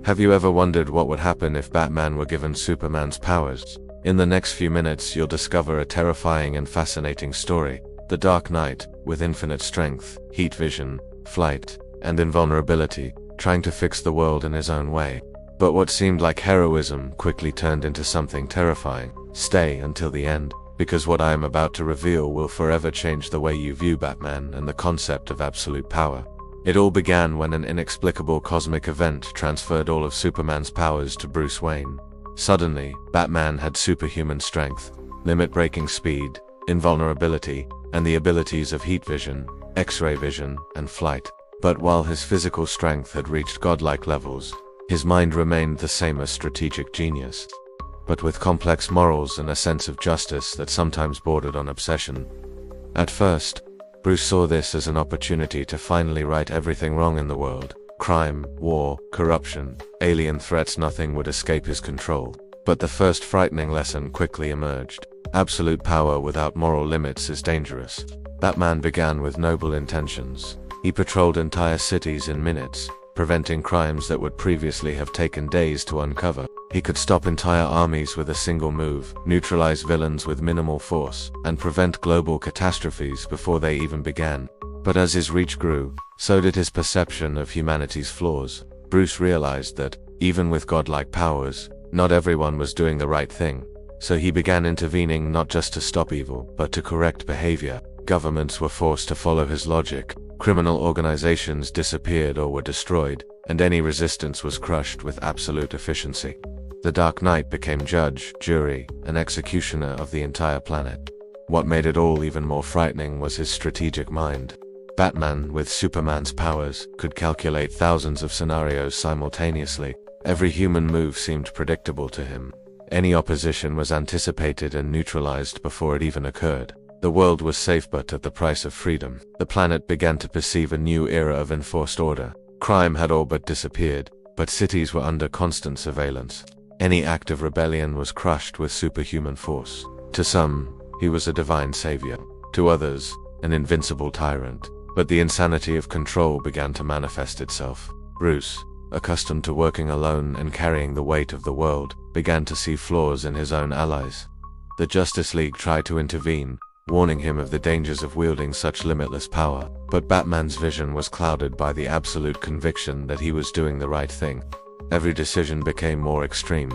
Have you ever wondered what would happen if Batman were given Superman's powers? In the next few minutes, you'll discover a terrifying and fascinating story. The Dark Knight, with infinite strength, heat vision, flight, and invulnerability, trying to fix the world in his own way. But what seemed like heroism quickly turned into something terrifying. Stay until the end, because what I am about to reveal will forever change the way you view Batman and the concept of absolute power. It all began when an inexplicable cosmic event transferred all of Superman's powers to Bruce Wayne. Suddenly, Batman had superhuman strength, limit-breaking speed, invulnerability, and the abilities of heat vision, X-ray vision, and flight. But while his physical strength had reached godlike levels, his mind remained the same as strategic genius, but with complex morals and a sense of justice that sometimes bordered on obsession. At first, Bruce saw this as an opportunity to finally right everything wrong in the world. Crime, war, corruption, alien threats, nothing would escape his control. But the first frightening lesson quickly emerged. Absolute power without moral limits is dangerous. Batman began with noble intentions. He patrolled entire cities in minutes, preventing crimes that would previously have taken days to uncover. He could stop entire armies with a single move, neutralize villains with minimal force, and prevent global catastrophes before they even began. But as his reach grew, so did his perception of humanity's flaws. Bruce realized that, even with godlike powers, not everyone was doing the right thing. So he began intervening not just to stop evil, but to correct behavior. Governments were forced to follow his logic. Criminal organizations disappeared or were destroyed, and any resistance was crushed with absolute efficiency. The Dark Knight became judge, jury, and executioner of the entire planet. What made it all even more frightening was his strategic mind. Batman, with Superman's powers, could calculate thousands of scenarios simultaneously. Every human move seemed predictable to him. Any opposition was anticipated and neutralized before it even occurred. The world was safe, but at the price of freedom. The planet began to perceive a new era of enforced order. Crime had all but disappeared, but cities were under constant surveillance. Any act of rebellion was crushed with superhuman force. To some, he was a divine savior. To others, an invincible tyrant. But the insanity of control began to manifest itself. Bruce, accustomed to working alone and carrying the weight of the world, began to see flaws in his own allies. The Justice League tried to intervene, warning him of the dangers of wielding such limitless power. But Batman's vision was clouded by the absolute conviction that he was doing the right thing. Every decision became more extreme.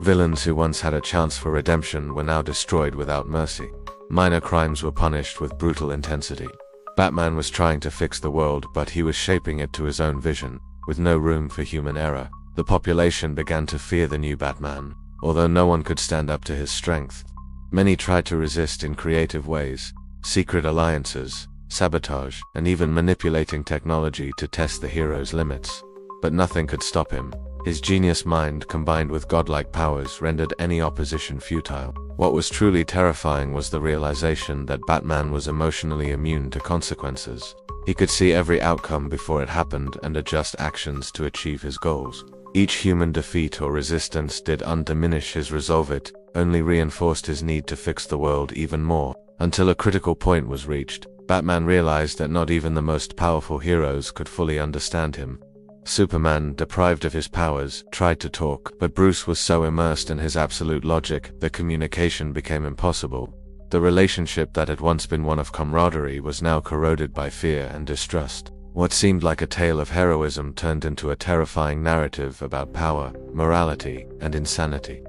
Villains who once had a chance for redemption were now destroyed without mercy. Minor crimes were punished with brutal intensity. Batman was trying to fix the world, but he was shaping it to his own vision, with no room for human error. The population began to fear the new Batman, although no one could stand up to his strength. Many tried to resist in creative ways, secret alliances, sabotage, and even manipulating technology to test the hero's limits. But nothing could stop him. His genius mind, combined with godlike powers, rendered any opposition futile. What was truly terrifying was the realization that Batman was emotionally immune to consequences. He could see every outcome before it happened and adjust actions to achieve his goals. Each human defeat or resistance didn't diminish his resolve, it only reinforced his need to fix the world even more. Until a critical point was reached, Batman realized that not even the most powerful heroes could fully understand him. Superman, deprived of his powers, tried to talk, but Bruce was so immersed in his absolute logic that communication became impossible. The relationship that had once been one of camaraderie was now corroded by fear and distrust. What seemed like a tale of heroism turned into a terrifying narrative about power, morality, and insanity.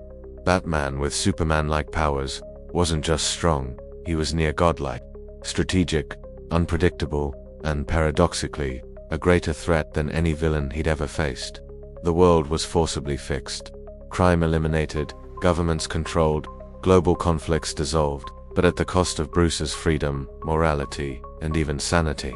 Batman, with Superman-like powers, wasn't just strong, he was near godlike, strategic, unpredictable, and paradoxically, a greater threat than any villain he'd ever faced. The world was forcibly fixed, crime eliminated, governments controlled, global conflicts dissolved, but at the cost of Bruce's freedom, morality, and even sanity.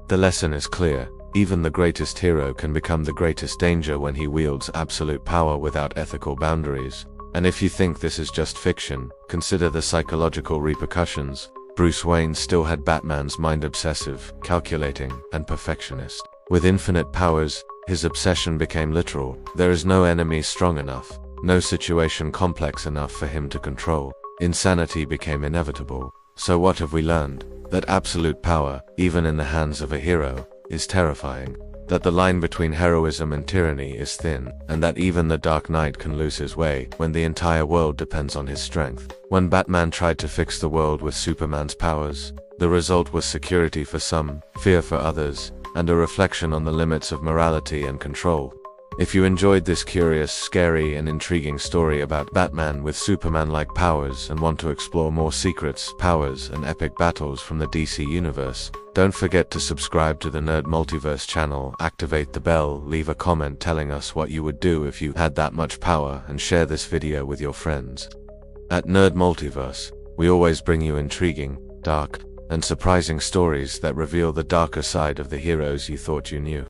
The lesson is clear: even the greatest hero can become the greatest danger when he wields absolute power without ethical boundaries. And if you think this is just fiction, consider the psychological repercussions. Bruce Wayne still had Batman's mind, obsessive, calculating, and perfectionist. With infinite powers, his obsession became literal. There is no enemy strong enough, no situation complex enough for him to control. Insanity became inevitable. So what have we learned? That absolute power, even in the hands of a hero, is terrifying. that the line between heroism and tyranny is thin, and that even the Dark Knight can lose his way when the entire world depends on his strength. When Batman tried to fix the world with Superman's powers, the result was security for some, fear for others, and a reflection on the limits of morality and control. If you enjoyed this curious, scary, and intriguing story about Batman with Superman-like powers and want to explore more secrets, powers, and epic battles from the DC universe, don't forget to subscribe to the Nerd Multiverse channel, activate the bell, leave a comment telling us what you would do if you had that much power, and share this video with your friends. At Nerd Multiverse, we always bring you intriguing, dark, and surprising stories that reveal the darker side of the heroes you thought you knew.